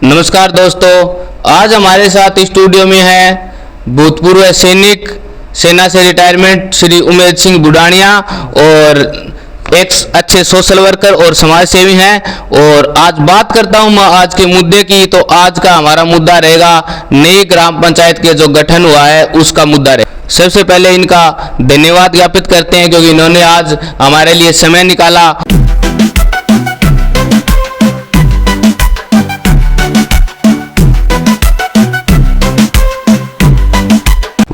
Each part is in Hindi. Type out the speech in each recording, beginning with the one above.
नमस्कार दोस्तों, आज हमारे साथ स्टूडियो में है भूतपूर्व सैनिक, सेना से रिटायरमेंट श्री उमेद सिंह बुडानिया और एक अच्छे सोशल वर्कर और समाज सेवी हैं। और आज बात करता हूं मैं आज के मुद्दे की। तो आज का हमारा मुद्दा रहेगा नई ग्राम पंचायत के जो गठन हुआ है उसका मुद्दा रहेगा। सबसे पहले इनका धन्यवाद ज्ञापित करते हैं क्योंकि इन्होंने आज हमारे लिए समय निकाला।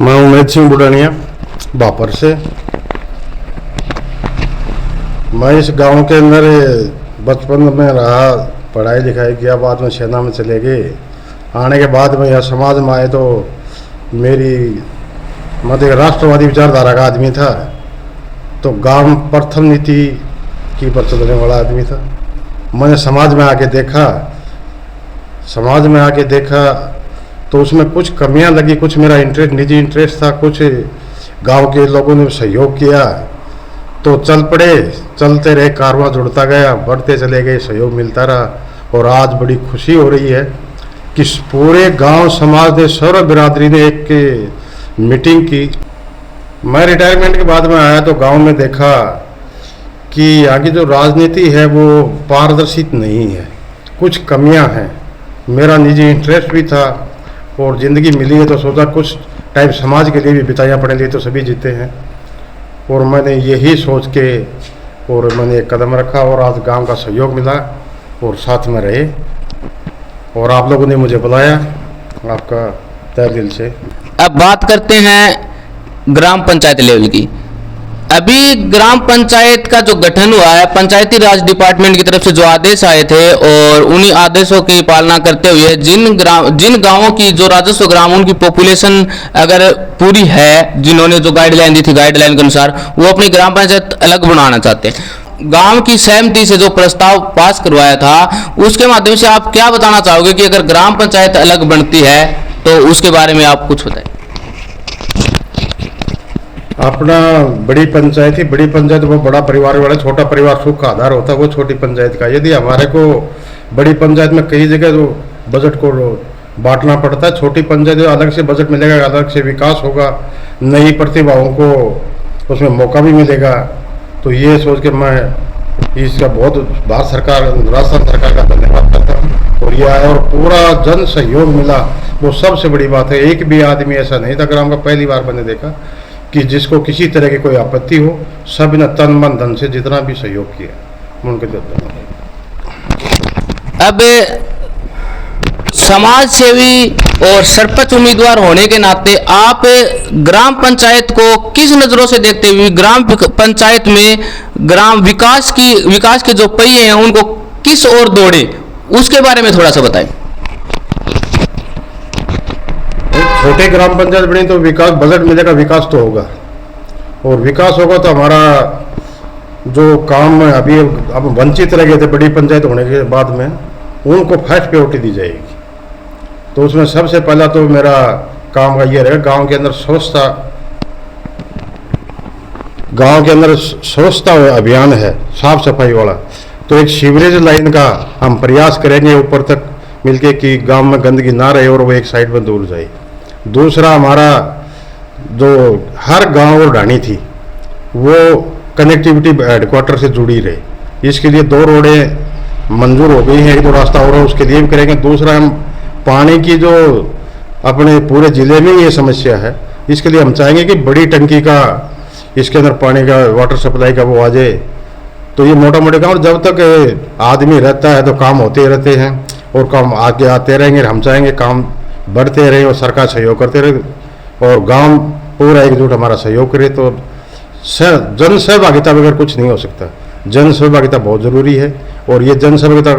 मैं उमेद सिंह बुडानिया बापर से। मैं इस गांव के अंदर बचपन में रहा, पढ़ाई लिखाई किया, बाद में सेना में चले गए। आने के बाद में यह समाज में आए तो मैं एक राष्ट्रवादी विचारधारा का आदमी था। तो गांव प्रथम नीति की पर चलने वाला आदमी था। मैंने समाज में आके देखा तो उसमें कुछ कमियां लगी, कुछ मेरा निजी इंटरेस्ट था, कुछ गांव के लोगों ने सहयोग किया। तो चलते रहे, कारवां जुड़ता गया, बढ़ते चले गए, सहयोग मिलता रहा। और आज बड़ी खुशी हो रही है कि पूरे गांव समाज ने, सर्व बिरादरी ने एक मीटिंग की। मैं रिटायरमेंट के बाद में आया तो गांव में देखा कि यहाँ की जो राजनीति है वो पारदर्शी नहीं है, कुछ कमियां हैं। मेरा निजी इंटरेस्ट भी था और ज़िंदगी मिली है तो सोचा कुछ टाइम समाज के लिए भी बिताया, पढ़े लिए तो सभी जीते हैं। और मैंने यही सोच के और मैंने एक कदम रखा और आज गांव का सहयोग मिला और साथ में रहे और आप लोगों ने मुझे बुलाया, आपका तहे दिल से। अब बात करते हैं ग्राम पंचायत लेवल की। अभी ग्राम पंचायत का जो गठन हुआ है, पंचायती राज डिपार्टमेंट की तरफ से जो आदेश आए थे और उन्हीं आदेशों की पालना करते हुए जिन गांवों की जो राजस्व ग्राम, उनकी पॉपुलेशन अगर पूरी है, जिन्होंने जो गाइडलाइन दी थी, गाइडलाइन के अनुसार वो अपनी ग्राम पंचायत अलग बनाना चाहते हैं। गांव की सहमति से जो प्रस्ताव पास करवाया था उसके माध्यम से आप क्या बताना चाहोगे कि अगर ग्राम पंचायत अलग बनती है तो उसके बारे में आप कुछ बताएं। अपना बड़ी पंचायत वो बड़ा परिवार वाला, छोटा परिवार सुख का आधार होता है, वो छोटी पंचायत का। यदि हमारे को बड़ी पंचायत में कई जगह जो बजट को बांटना पड़ता है, छोटी पंचायत अलग से बजट मिलेगा, अलग से विकास होगा, नई प्रतिभाओं को उसमें मौका भी मिलेगा। तो ये सोच के मैं इसका बहुत भारत सरकार, राजस्थान सरकार का धन्यवाद करता हूँ। और यह और पूरा जन सहयोग मिला, वो सबसे बड़ी बात है। एक भी आदमी ऐसा नहीं था ग्राम का, पहली बार मैंने देखा कि जिसको किसी तरह की कोई आपत्ति हो, सब ने तन मन धन से जितना भी सहयोग किया उनके धन्यवाद। अब समाज सेवी और सरपंच उम्मीदवार होने के नाते आप ग्राम पंचायत को किस नजरों से देखते हुए ग्राम पंचायत में ग्राम विकास के जो पहिए हैं उनको किस ओर दौड़े, उसके बारे में थोड़ा सा बताएं। छोटे ग्राम पंचायत बनी तो विकास, बजट मिलेगा, विकास तो होगा। और विकास होगा तो हमारा जो काम अभी अब वंचित रह गए थे बड़ी पंचायत होने के बाद में, उनको फर्स्ट प्रायोरिटी दी जाएगी। तो उसमें सबसे पहला तो मेरा काम का ये रहेगा, गांव के अंदर स्वच्छता अभियान है, साफ सफाई वाला। तो एक सीवरेज लाइन का हम प्रयास करेंगे ऊपर तक मिलके कि गांव में गंदगी ना रहे और वो एक साइड में दूर जाए। दूसरा, हमारा जो हर गांव और ढाणी थी वो कनेक्टिविटी हेडक्वार्टर से जुड़ी रहे। इसके लिए 2 रोडें मंजूर हो गई हैं, एक 2 रास्ता और है, उसके लिए भी करेंगे। दूसरा, हम पानी की जो अपने पूरे ज़िले में ये समस्या है, इसके लिए हम चाहेंगे कि बड़ी टंकी का इसके अंदर पानी का, वाटर सप्लाई का वो आ जाए। तो ये मोटा मोटे काम, जब तक आदमी रहता है तो काम होते रहते हैं और काम आगे आते रहेंगे। हम चाहेंगे काम बढ़ते रहे और सरकार सहयोग करते रहे और गांव पूरा एकजुट हमारा सहयोग करे। तो जन सहभागिता बगैर कुछ नहीं हो सकता। जन सहभागिता बहुत ज़रूरी है और ये जन सहभागिता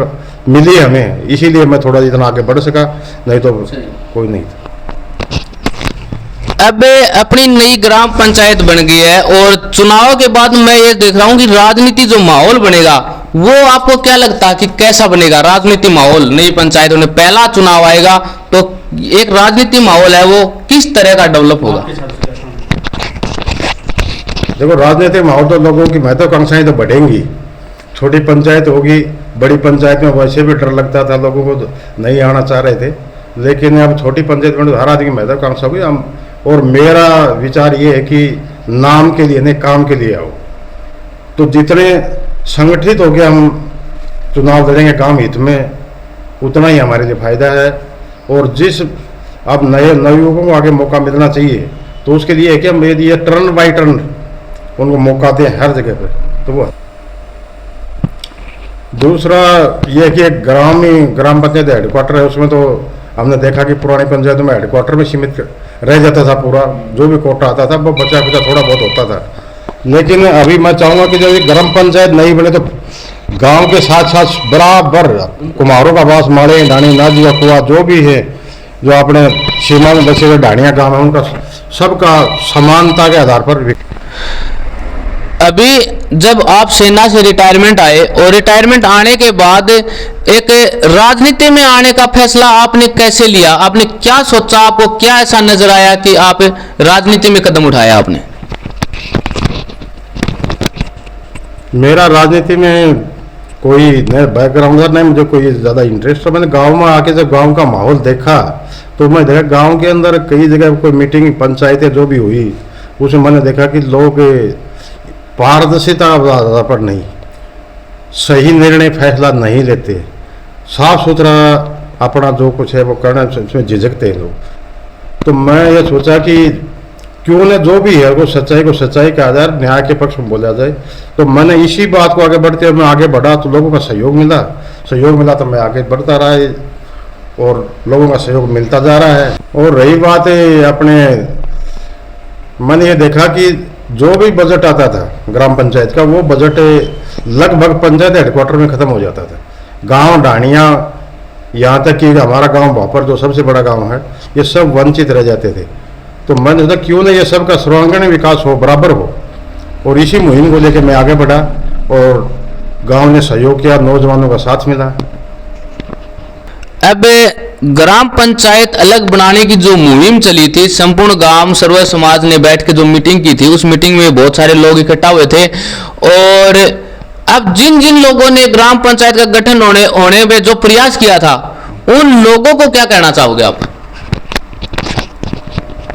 मिली हमें, इसीलिए मैं थोड़ा इतना आगे बढ़ सका, नहीं तो कोई नहीं था। अब अपनी नई ग्राम पंचायत बन गई है और चुनाव के बाद मैं ये देख रहा हूँ कि राजनीति जो माहौल बनेगा वो आपको क्या लगता है कि कैसा बनेगा राजनीति माहौल? नई पंचायतों में पहला चुनाव आएगा तो एक राजनीति माहौल है वो किस तरह का डेवलप होगा? देखो, राजनीतिक माहौल तो लोगों की महत्वाकांक्षाएं तो बढ़ेंगी। छोटी पंचायत होगी बड़ी पंचायत में वैसे भी डर लगता था, लोगों को नहीं आना चाह रहे थे, लेकिन अब छोटी पंचायत में हर आदमी महत्वाकांक्षा हुई हम। और मेरा विचार ये है कि नाम के लिए नहीं, काम के लिए आओ। तो जितने संगठित होकर हम चुनाव लड़ेंगे काम हित में, उतना ही हमारे लिए फायदा है। और जिस अब नए नवयुवकों को आगे मौका मिलना चाहिए, तो उसके लिए है कि हम ये टर्न बाई टर्न उनको मौका दें हर जगह पर। तो वो दूसरा ये कि एक ग्राम पंचायत हेडक्वार्टर है, उसमें तो हमने देखा कि पुरानी पंचायतों में हेडक्वार्टर में सीमित रह जाता था, पूरा जो भी कोटा आता था वो बचा कुचा थोड़ा बहुत होता था। लेकिन अभी मैं चाहूँगा कि जब ये ग्राम पंचायत नहीं बने तो गांव के साथ साथ बराबर कुम्हारों का बास, माड़े, ढाणी, नाजी का कुआ, जो भी है जो अपने सीमा में बसे हुए ढाणिया गाँव है, उनका सबका समानता के आधार पर। अभी जब आप सेना से रिटायरमेंट आए और रिटायरमेंट आने के बाद एक राजनीति में आने का फैसला आपने कैसे लिया? आपने क्या सोचा? आपको क्या ऐसा नजर आया कि आप राजनीति में कदम उठाया आपने? मेरा राजनीति में कोई नया बैकग्राउंड नहीं, मुझे कोई ज़्यादा इंटरेस्ट है। मैंने गांव में आके जब गांव का माहौल देखा तो मैं देखा गांव के अंदर कई जगह कोई मीटिंग पंचायतें जो भी हुई, उसमें मैंने देखा कि लोग पारदर्शिता पर नहीं, सही निर्णय फैसला नहीं लेते, साफ सुथरा अपना जो कुछ है वो करना, उसमें झिझकते हैं लोग। तो मैं ये सोचा कि क्यों न जो भी है वो सच्चाई को सच्चाई के आधार, न्याय के पक्ष में बोला जाए। तो मैंने इसी बात को आगे बढ़ते हुए मैं आगे बढ़ा, तो लोगों का सहयोग मिला तो मैं आगे बढ़ता रहा और लोगों का सहयोग मिलता जा रहा है। और रही बात है अपने, मैंने ये देखा कि जो भी बजट आता था ग्राम पंचायत का, वो बजट लगभग पंचायत हेडक्वार्टर में खत्म हो जाता था। गांव ढाणिया, यहाँ तक कि हमारा गांव भापर जो सबसे बड़ा गांव है, ये सब वंचित रह जाते थे। तो मैंने सोचा क्यों ना ये सब का सर्वांगीण विकास हो, बराबर हो। और इसी मुहिम को लेकर मैं आगे बढ़ा और गांव ने सहयोग किया, नौजवानों का साथ मिला। अब ग्राम पंचायत अलग बनाने की जो मुहिम चली थी, संपूर्ण गांव सर्व समाज ने बैठ के जो मीटिंग की थी, उस मीटिंग में बहुत सारे लोग इकट्ठा हुए थे। और अब जिन जिन लोगों ने ग्राम पंचायत का गठन होने में जो प्रयास किया था, उन लोगों को क्या कहना चाहोगे आप?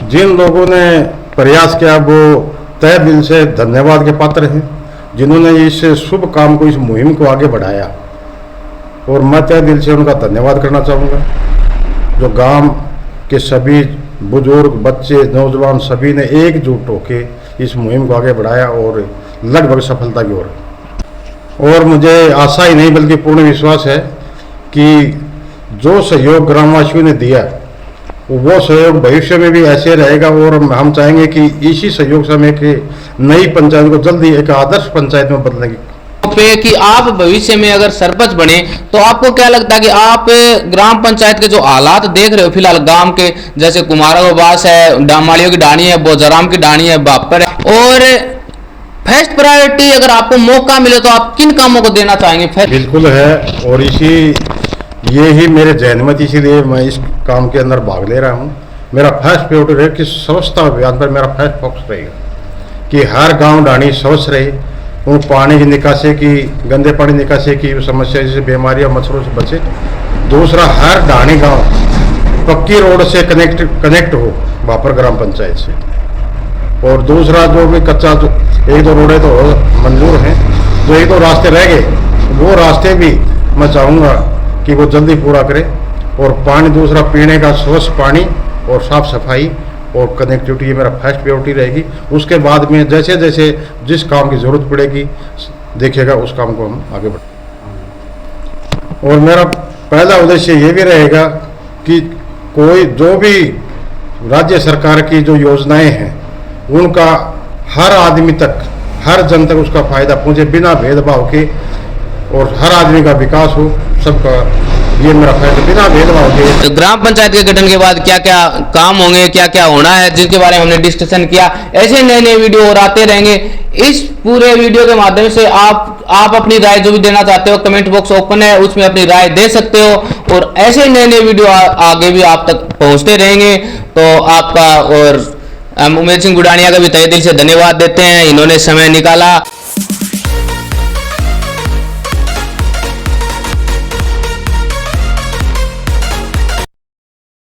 जिन लोगों ने प्रयास किया वो तहे दिल से धन्यवाद के पात्र हैं, जिन्होंने इस शुभ काम को, इस मुहिम को आगे बढ़ाया। और मैं तहे दिल से उनका धन्यवाद करना चाहूँगा। जो गांव के सभी बुजुर्ग, बच्चे, नौजवान सभी ने एकजुट होकर इस मुहिम को आगे बढ़ाया और लगभग सफलता की ओर। और मुझे आशा ही नहीं बल्कि पूर्ण विश्वास है कि जो सहयोग ग्रामवासियों ने दिया, वो सहयोग भविष्य में भी ऐसे रहेगा। और हम चाहेंगे कि इसी सहयोग से हम एक नई पंचायत को जल्दी एक आदर्श पंचायत में बदलेंगे। कि आप भविष्य में अगर सरपंच बने तो आपको क्या लगता है कि आप ग्राम पंचायत के जो हालात देख रहे हो फिलहाल गांव के, जैसे कुमारा का बास है, डामाड़ियों की ढाणी है, बोजाराम की ढाणी है, बापर है, और फर्स्ट प्रायोरिटी अगर आपको मौका मिले तो आप किन कामों को देना चाहेंगे? बिल्कुल है, और ये ही मेरे जहन में, इसीलिए मैं इस काम के अंदर भाग ले रहा हूँ। मेरा फर्स्ट प्रायोरिटी है कि स्वच्छता अभियान पर मेरा फर्स्ट फोकस रहेगा कि हर गांव ढाणी स्वच्छ रहे, उन पानी की निकासी की, गंदे पानी निकासी की समस्या, जैसे बीमारियां, मच्छरों से बचे। दूसरा, हर ढाणी गांव पक्की रोड से कनेक्ट हो भापर ग्राम पंचायत से। और दूसरा, जो भी कच्चा जो एक दो रोडें तो मंजूर हैं, जो एक दो रास्ते रह गए, वो रास्ते भी मैं चाहूँगा कि वो जल्दी पूरा करें। और पानी, दूसरा पीने का स्वच्छ पानी और साफ सफाई और कनेक्टिविटी, ये मेरा फर्स्ट प्रायोरिटी रहेगी। उसके बाद में जैसे जैसे जिस काम की ज़रूरत पड़ेगी देखिएगा, उस काम को हम आगे बढ़ें। और मेरा पहला उद्देश्य ये भी रहेगा कि कोई जो भी राज्य सरकार की जो योजनाएं हैं, उनका हर आदमी तक, हर जन तक उसका फ़ायदा पहुँचे बिना भेदभाव के, और हर आदमी का विकास हो सबका, ये मेरा फैसला बिना भेदभाव के। तो ग्राम पंचायत के गठन के बाद क्या क्या काम होंगे, क्या क्या होना है, जिसके बारे में हमने डिस्कशन किया। ऐसे नए नए वीडियो और आते रहेंगे। इस पूरे वीडियो के माध्यम से आप अपनी राय जो भी देना चाहते हो, कमेंट बॉक्स ओपन है, उसमें अपनी राय दे सकते हो। और ऐसे नए नए वीडियो आगे भी आप तक पहुंचते रहेंगे। तो आपका और उमेश सिंह गुडानिया का भी तहे दिल से धन्यवाद देते हैं, इन्होंने समय निकाला।